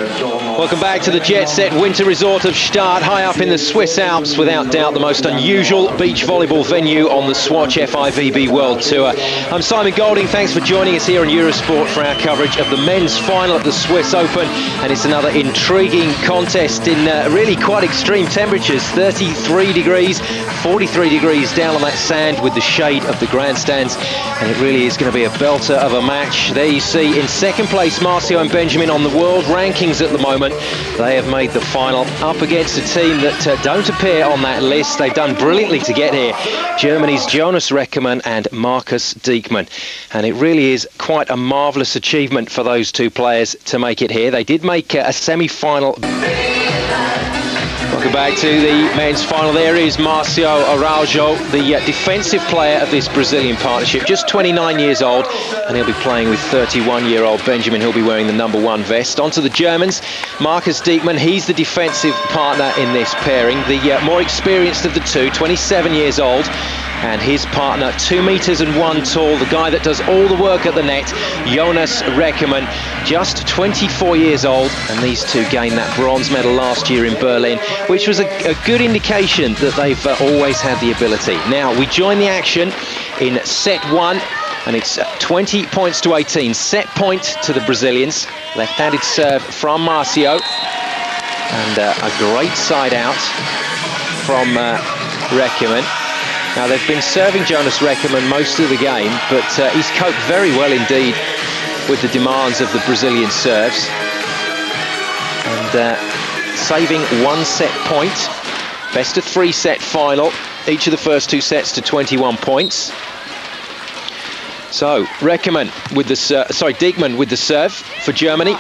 Welcome back to the jet set winter resort of Gstadt, high up in the Swiss Alps, without doubt the most unusual beach volleyball venue on the Swatch FIVB World Tour. I'm Simon Golding, thanks for joining us here on Eurosport for our coverage of the men's final at the Swiss Open, and it's another intriguing contest in really quite extreme temperatures, 33 degrees, 43 degrees down on that sand with the shade of the grandstands, and it really is going to be a belter of a match. There you see in second place Marcio and Benjamin on the world rankings at the moment. They have made the final up against a team that don't appear on that list. They've done brilliantly to get here. Germany's Jonas Reckermann and Marcus Dieckmann. And it really is quite a marvellous achievement for those two players to make it here. They did make a semi-final. Welcome back to the men's final. There is Marcio Araujo, the defensive player of this Brazilian partnership, just 29 years old, and he'll be playing with 31-year-old Benjamin, who'll be wearing the #1 vest. On to the Germans, Marcus Dieckmann, he's the defensive partner in this pairing, the more experienced of the two, 27 years old, and his partner, 2 meters and 1 tall, the guy that does all the work at the net, Jonas Reckermann, just 24 years old, and these two gained that bronze medal last year in Berlin, which was a good indication that they've always had the ability. Now, we join the action in set 1, and it's 20 points to 18. Set point to the Brazilians. Left-handed serve from Marcio, and a great side out from Reckermann. Now, they've been serving Jonas Reckermann most of the game, but he's coped very well indeed with the demands of the Brazilian serves. And saving 1 set point. Best of 3 set final. Each of the first 2 sets to 21 points. So, Reckermann with the Dieckmann with the serve for Germany.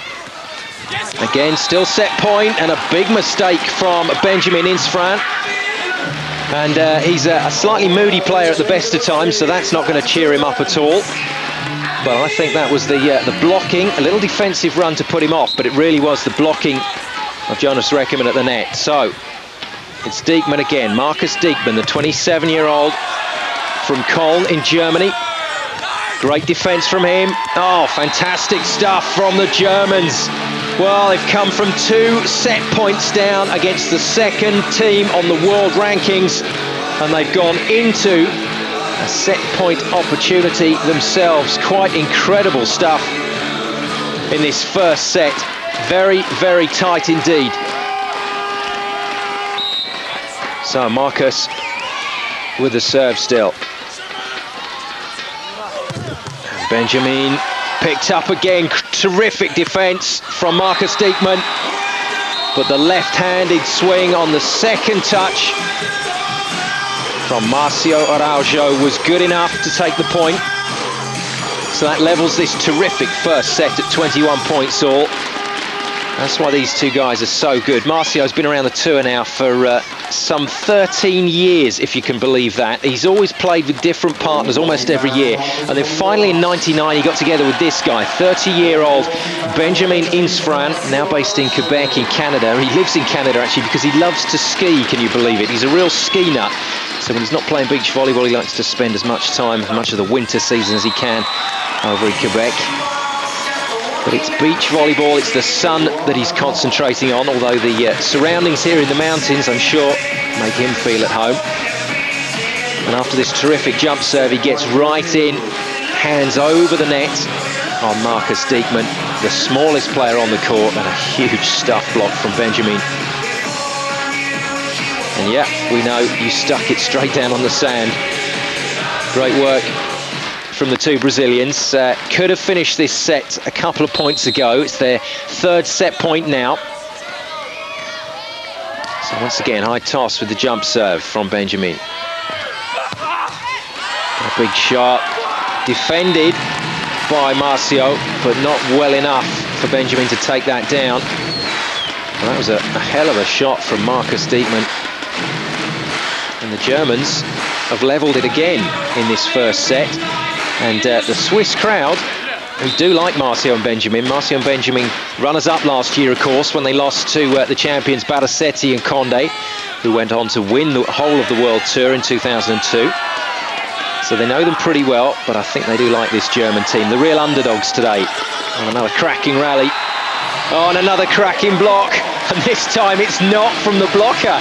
Again, still set point, and a big mistake from Benjamin Insfran. And he's a slightly moody player at the best of times, so that's not going to cheer him up at all. But I think that was the blocking, a little defensive run to put him off, but it really was the blocking of Jonas Reckermann at the net. So it's Dieckmann again, Marcus Dieckmann, the 27-year-old from Köln in Germany. Great defense from him. Oh, fantastic stuff from the Germans. Well, they've come from 2 set points down against the second team on the world rankings, and they've gone into a set point opportunity themselves. Quite incredible stuff in this first set. Very, very tight indeed. So Marcus with the serve still. And Benjamin picked up again. Terrific defense from Marcus Dieckmann, but the left-handed swing on the second touch from Marcio Araujo was good enough to take the point. So that levels this terrific first set at 21 points all. That's why these two guys are so good. Marcio's been around the tour now for some 13 years, if you can believe that. He's always played with different partners almost every year. And then finally in '99, he got together with this guy, 30-year-old Benjamin Insfran, now based in Quebec in Canada. He lives in Canada, actually, because he loves to ski, can you believe it? He's a real ski nut. So when he's not playing beach volleyball, he likes to spend as much time, as much of the winter season as he can over in Quebec. But it's beach volleyball, it's the sun that he's concentrating on, although the surroundings here in the mountains, I'm sure, make him feel at home. And after this terrific jump serve, he gets right in, hands over the net on Marcus Dieckmann, the smallest player on the court, and a huge stuff block from Benjamin. And yeah, we know you stuck it straight down on the sand. Great work from the two Brazilians. Could have finished this set a couple of points ago. It's their 3rd set point now. So once again, high toss with the jump serve from Benjamin. A big shot, defended by Marcio, but not well enough for Benjamin to take that down. Well, that was a hell of a shot from Marcus Dieckmann. And the Germans have levelled it again in this first set. And the Swiss crowd, who do like Marcio and Benjamin. Marcio and Benjamin runners-up last year, of course, when they lost to the champions Barasetti and Conde, who went on to win the whole of the World Tour in 2002. So they know them pretty well, but I think they do like this German team. The real underdogs today. And another cracking rally Oh, and another cracking block. And this time it's not from the blocker.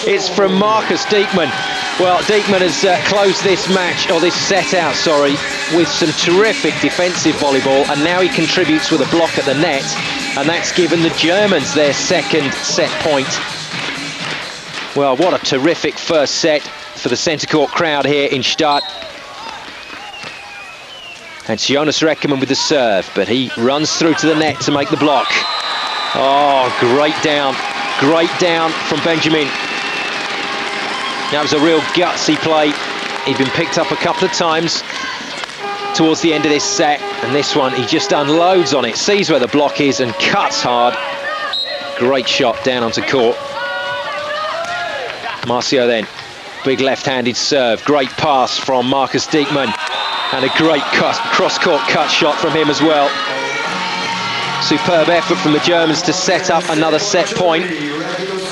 It's from Marcus Dieckmann. Well, Dieckmann has closed this match, or this set out, sorry, with some terrific defensive volleyball, and now he contributes with a block at the net, and that's given the Germans their second set point. Well, what a terrific first set for the centre court crowd here in Gstadt. And it's Jonas Reckermann with the serve, but he runs through to the net to make the block. Oh, great down from Benjamin. That was a real gutsy play. He'd been picked up a couple of times towards the end of this set, and this one he just unloads on it, sees where the block is and cuts hard. Great shot down onto court. Marcio then, big left-handed serve, great pass from Marcus Dieckmann, and a great cross-court cut shot from him as well. Superb effort from the Germans to set up another set point.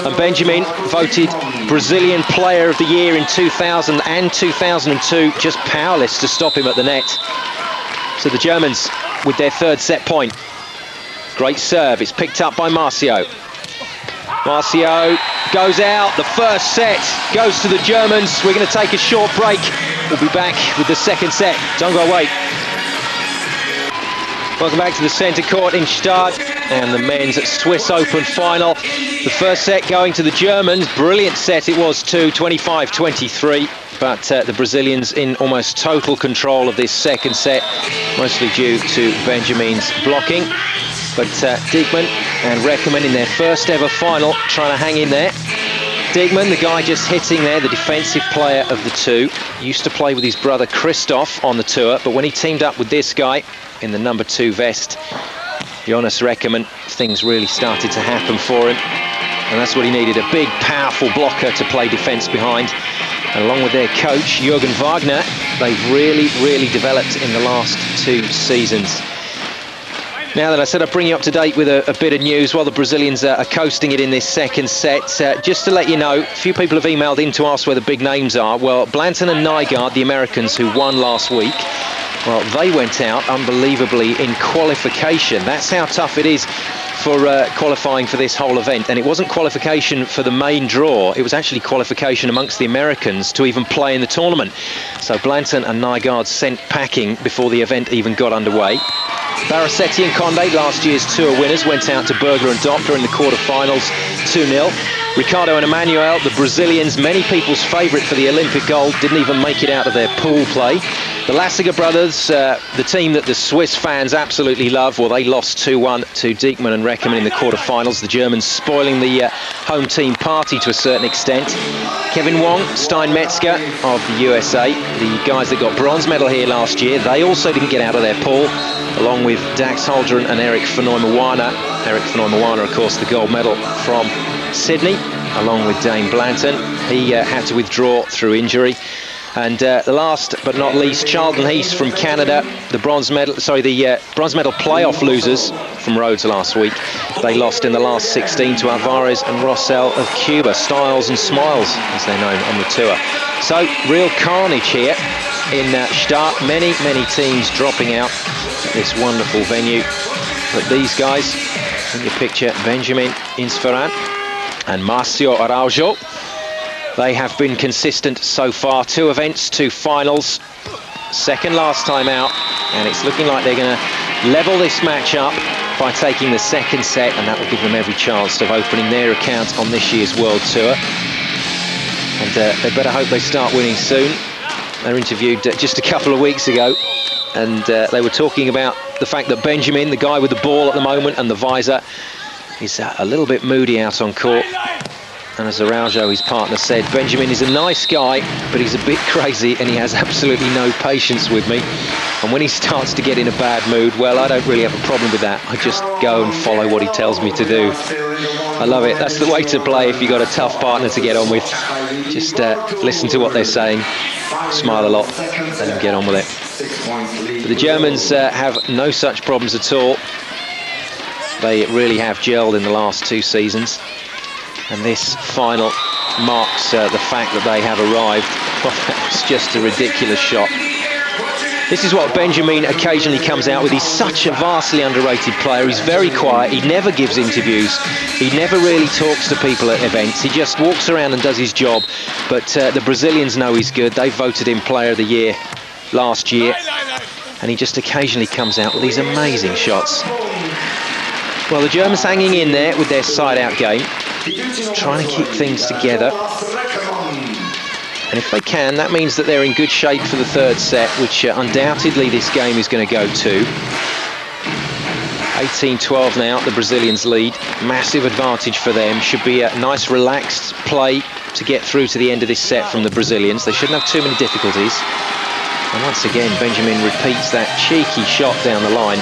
And Benjamin, voted Brazilian Player of the Year in 2000 and 2002, just powerless to stop him at the net. So the Germans with their third set point. Great serve, it's picked up by Marcio. Marcio goes out, the first set goes to the Germans. We're going to take a short break. We'll be back with the second set. Don't go away. Welcome back to the centre court in Gstadt and the men's Swiss Open final. The first set going to the Germans. Brilliant set it was too, 25-23. But the Brazilians in almost total control of this second set, mostly due to Benjamin's blocking. But Dieckmann and Reckermann in their first ever final, trying to hang in there. Dieckmann, the guy just hitting there, the defensive player of the two. Used to play with his brother Christoph on the tour, but when he teamed up with this guy in the number 2 vest, Jonas Reckermann, things really started to happen for him. And that's what he needed, a big, powerful blocker to play defence behind. And along with their coach, Jürgen Wagner, they've really developed in the last 2 seasons. Now that I said I'd bring you up to date with a bit of news while the Brazilians are coasting it in this second set, just to let you know, a few people have emailed in to ask where the big names are. Well, Blanton and Nygaard, the Americans who won last week, well, they went out unbelievably in qualification. That's how tough it is for qualifying for this whole event. And it wasn't qualification for the main draw, it was actually qualification amongst the Americans to even play in the tournament. So Blanton and Nygaard sent packing before the event even got underway. Barasetti and Conde, last year's tour winners, went out to Berger and Doppler in the quarterfinals 2-0. Ricardo and Emmanuel, the Brazilians, many people's favourite for the Olympic gold, didn't even make it out of their pool play. The Lassiger brothers, the team that the Swiss fans absolutely love, well, they lost 2-1 to Dieckmann and Reckermann in the quarterfinals. The Germans spoiling the home team party to a certain extent. Kevin Wong, Stein Metzger of the USA, the guys that got bronze medal here last year, they also didn't get out of their pool, along with Dax Holdren and Erik van Nooijen-Wana. Erik van Nooijen-Wana, of course, the gold medal from Sydney, along with Dane Blanton. He had to withdraw through injury. And the last but not least, Charlton Heath from Canada, the bronze medal playoff losers from Rhodes last week. They lost in the last 16 to Alvarez and Rossell of Cuba, Styles and Smiles, as they're known on the tour. So, real carnage here in Gstadt. Many teams dropping out at this wonderful venue. But these guys, in your picture, Benjamin Insferan and Marcio Araujo, they have been consistent so far. 2 events, 2 finals, second last time out, and it's looking like they're going to level this match up by taking the second set, and that will give them every chance of opening their account on this year's World Tour. And they better hope they start winning soon. They were interviewed just a couple of weeks ago, and they were talking about the fact that Benjamin, the guy with the ball at the moment and the visor, is a little bit moody out on court. And as Araujo, his partner, said, Benjamin is a nice guy, but he's a bit crazy and he has absolutely no patience with me. And when he starts to get in a bad mood, well, I don't really have a problem with that. I just go and follow what he tells me to do. I love it. That's the way to play if you've got a tough partner to get on with. Just listen to what they're saying, smile a lot, let them get on with it. But the Germans have no such problems at all. They really have gelled in the last 2 seasons. And this final marks the fact that they have arrived. Well, that was just a ridiculous shot. This is what Benjamin occasionally comes out with. He's such a vastly underrated player. He's very quiet. He never gives interviews. He never really talks to people at events. He just walks around and does his job. But the Brazilians know he's good. They voted him Player of the Year last year. And he just occasionally comes out with these amazing shots. Well, the Germans hanging in there with their side-out game, trying to keep things together. And if they can, that means that they're in good shape for the third set, which undoubtedly this game is going to go to. 18-12 now, the Brazilians lead. Massive advantage for them. Should be a nice relaxed play to get through to the end of this set from the Brazilians. They shouldn't have too many difficulties. And once again, Benjamin repeats that cheeky shot down the line.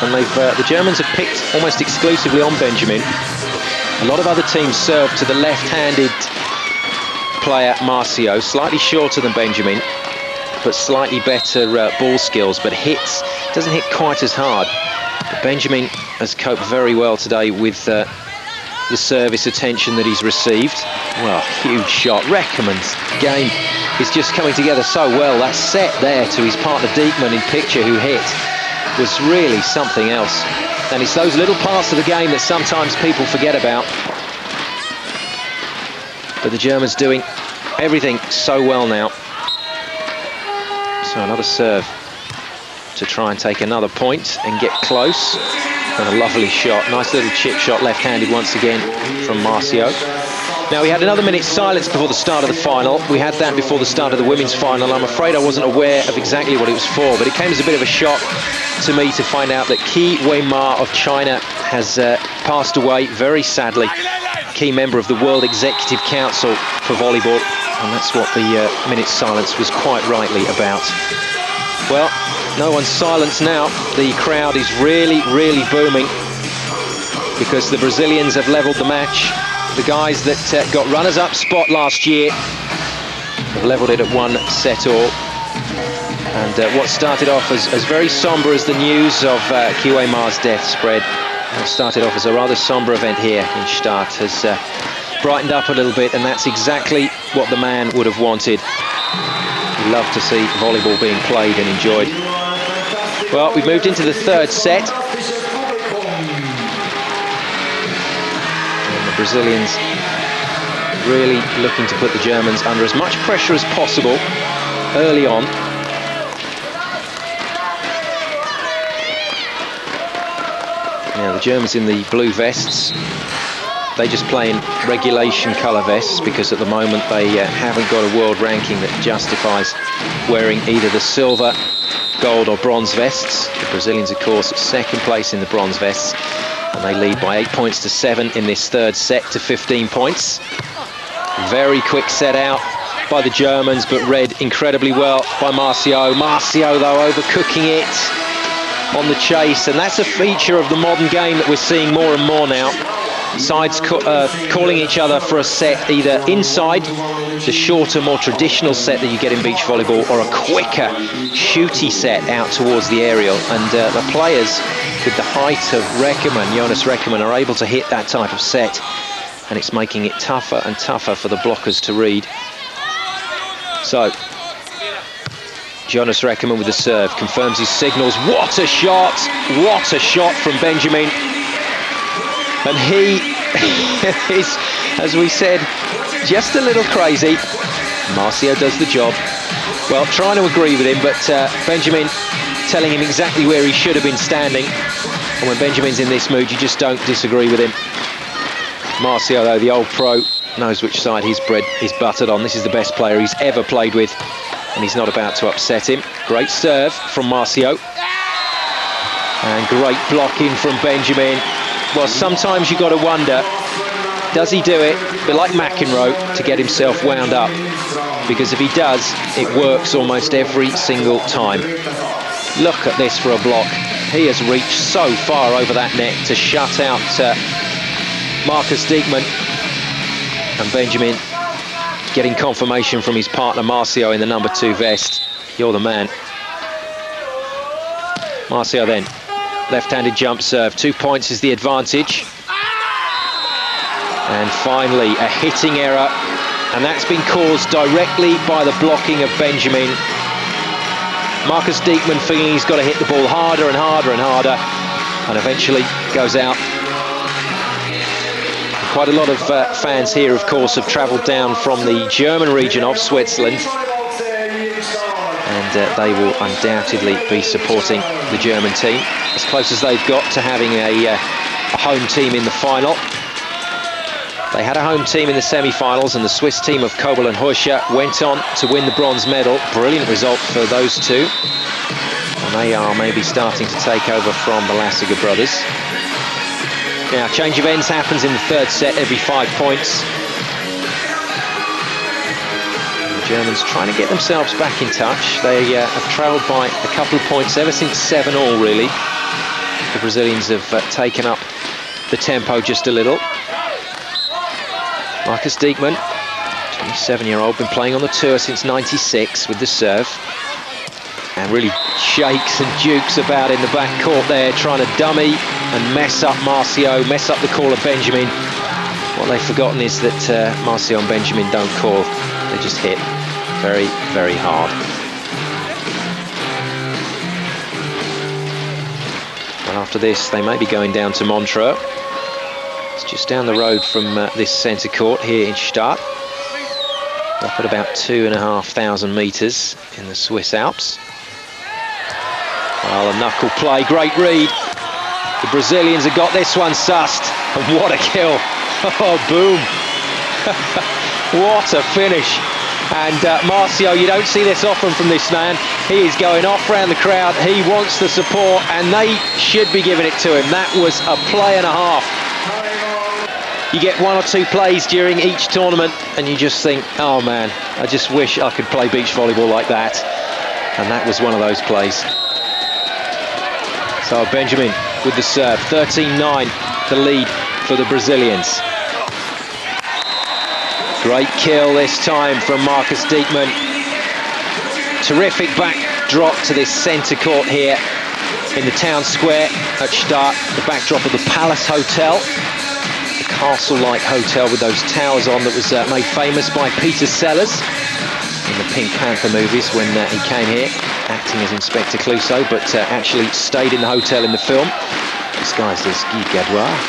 And the Germans have picked almost exclusively on Benjamin. A lot of other teams serve to the left-handed player Marcio, slightly shorter than Benjamin, but slightly better ball skills, but doesn't hit quite as hard. But Benjamin has coped very well today with the service attention that he's received. Well, huge shot. Reckermann's game is just coming together so well. That set there to his partner Dieckmann in picture, who hit, was really something else. And it's those little parts of the game that sometimes people forget about. But the Germans doing everything so well now. So another serve to try and take another point and get close. And a lovely shot, nice little chip shot, left-handed once again from Marcio. Now, we had another minute's silence before the start of the final. We had that before the start of the women's final. I'm afraid I wasn't aware of exactly what it was for, but it came as a bit of a shock to me to find out that Qi Weimar of China has passed away, very sadly. Key member of the World Executive Council for volleyball, and that's what the minute's silence was quite rightly about. Well, no one's silenced now. The crowd is really, really booming because the Brazilians have levelled the match. The guys that got runners-up spot last year have levelled it at 1 set all. And what started off as very sombre as the news of Qi Weimar's death spread, what started off as a rather sombre event here in Gstadt has brightened up a little bit, and that's exactly what the man would have wanted. He loved to see volleyball being played and enjoyed. Well, we've moved into the third set. Brazilians really looking to put the Germans under as much pressure as possible early on. Now the Germans in the blue vests, they just play in regulation colour vests because at the moment they haven't got a world ranking that justifies wearing either the silver, gold or bronze vests. The Brazilians, of course, at second place in the bronze vests. And they lead by 8 points to 7 in this third set to 15 points. Very quick set out by the Germans, but read incredibly well by Marcio. Marcio, though, overcooking it on the chase. And that's a feature of the modern game that we're seeing more and more now. Sides calling each other for a set either inside the shorter, more traditional set that you get in beach volleyball, or a quicker, shooty set out towards the aerial. And the players with the height of Reckermann, Jonas Reckermann, are able to hit that type of set, and it's making it tougher and tougher for the blockers to read. So, Jonas Reckermann with the serve, confirms his signals. What a shot! What a shot from Benjamin. And he is, as we said, just a little crazy. Marcio does the job. Well, trying to agree with him, but Benjamin telling him exactly where he should have been standing. And when Benjamin's in this mood, you just don't disagree with him. Marcio, though, the old pro, knows which side he's buttered on. This is the best player he's ever played with, and he's not about to upset him. Great serve from Marcio. And great blocking from Benjamin. Well, sometimes you've got to wonder, does he do it, a bit like McEnroe, to get himself wound up? Because if he does, it works almost every single time. Look at this for a block. He has reached so far over that net to shut out Marcus Dieckmann. And Benjamin getting confirmation from his partner Marcio in the number 2 vest. You're the man. Marcio then. Left-handed jump serve, 2 points is the advantage. And finally, a hitting error and that's been caused directly by the blocking of Benjamin. Marcus Dieckmann feeling he's got to hit the ball harder and harder and harder, and eventually goes out. Quite a lot of fans here, of course, have travelled down from the German region of Switzerland, and they will undoubtedly be supporting the German team, as close as they've got to having a home team in the final. They had a home team in the semi-finals, and the Swiss team of Kobel and Huscher went on to win the bronze medal. Brilliant result for those two, and they are maybe starting to take over from the Lassiger brothers. Now, change of ends happens in the third set every 5 points. The Germans trying to get themselves back in touch. They have trailed by a couple of points ever since 7-all, really. The Brazilians have taken up the tempo just a little. Marcus Dieckmann, 27-year-old, been playing on the tour since '96 with the serve, and really shakes and dukes about in the back court there, trying to dummy and mess up Marcio, mess up the call of Benjamin. What they've forgotten is that Marcio and Benjamin don't call, they just hit very, very hard. And after this, they may be going down to Montreux. It's just down the road from this centre court here in Gstadt, up at about 2,500 metres in the Swiss Alps. Well, a knuckle play, great read. The Brazilians have got this one sussed, and what a kill. Oh, boom. What a finish. And Marcio, you don't see this often from this man. He is going off round the crowd. He wants the support, and they should be giving it to him. That was a play and a half. You get one or two plays during each tournament, and you just think, oh man, I just wish I could play beach volleyball like that. And that was one of those plays. So Benjamin with the serve, 13-9, the lead for the Brazilians. Great kill this time from Marcus Dieckmann. Terrific backdrop to this centre court here in the town square at Gstadt, the backdrop of the Palace Hotel, the castle-like hotel with those towers on that was made famous by Peter Sellers in the Pink Panther movies when he came here acting as Inspector Clouseau, but actually stayed in the hotel in the film, disguised as Guy Gadouard.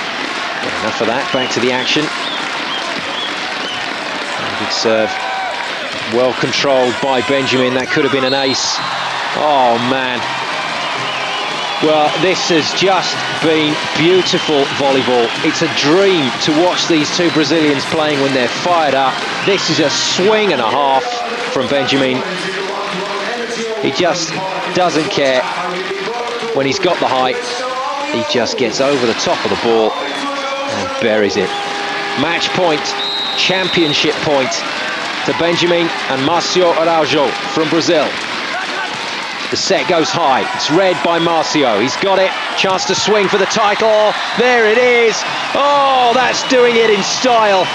Enough of that, back to the action. Good serve, well controlled by Benjamin. That could have been an ace. Oh man. Well, this has just been beautiful volleyball. It's a dream to watch these two Brazilians playing when they're fired up. This is a swing and a half from Benjamin. He just doesn't care. When he's got the height, he just gets over the top of the ball and buries it. Match point, championship point to Benjamin and Marcio Araujo from Brazil. The set goes high. It's read by Marcio. He's got it. Chance to swing for the title. There it is. Oh, that's doing it in style.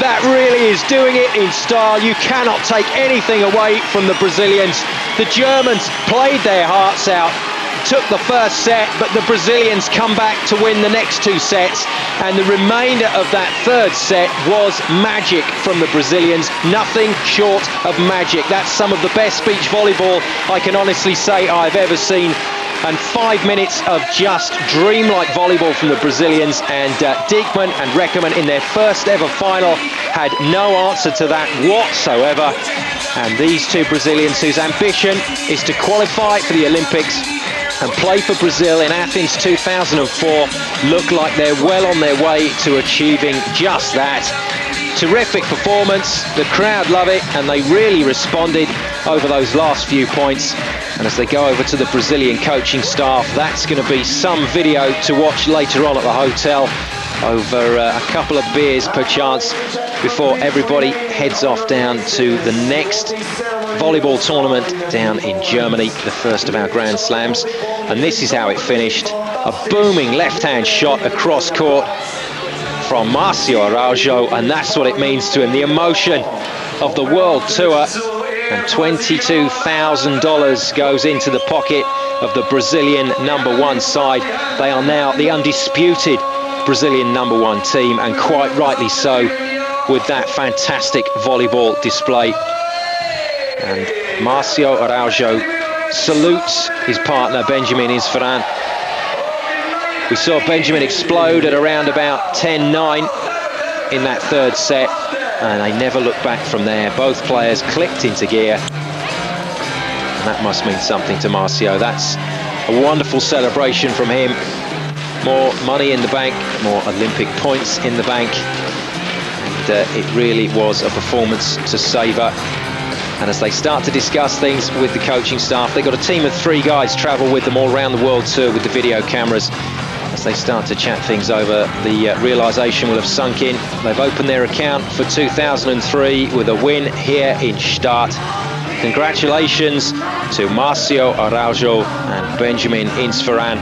That really is doing it in style. You cannot take anything away from the Brazilians. The Germans played their hearts out, took the first set, but the Brazilians come back to win the next two sets, and the remainder of that third set was magic from the Brazilians. Nothing short of magic. That's some of the best beach volleyball I can honestly say I've ever seen. And 5 minutes of just dreamlike volleyball from the Brazilians, and Dieckmann and Reckermann in their first ever final had no answer to that whatsoever. And these two Brazilians, whose ambition is to qualify for the Olympics and play for Brazil in Athens 2004, look like they're well on their way to achieving just that. Terrific performance, the crowd love it, and they really responded over those last few points. And as they go over to the Brazilian coaching staff, that's going to be some video to watch later on at the hotel over a couple of beers perchance before everybody heads off down to the next volleyball tournament down in Germany, the first of our Grand Slams. And this is how it finished. A booming left-hand shot across court from Marcio Araujo, and that's what it means to him, the emotion of the World Tour. And $22,000 goes into the pocket of the Brazilian #1 side. They are now the undisputed Brazilian #1 team, and quite rightly so. with that fantastic volleyball display. And Marcio Araujo salutes his partner Benjamin Isfahan. We saw Benjamin explode at around about 10-9 in that third set, and they never looked back from there. Both players clicked into gear, and that must mean something to Marcio. That's a wonderful celebration from him. More money in the bank, more Olympic points in the bank, and it really was a performance to savour. And as they start to discuss things with the coaching staff, they've got a team of 3 guys travel with them all around the world tour with the video cameras. As they start to chat things over, the realisation will have sunk in. They've opened their account for 2003 with a win here in Gstadt. Congratulations to Marcio Araujo and Benjamin Isfahan.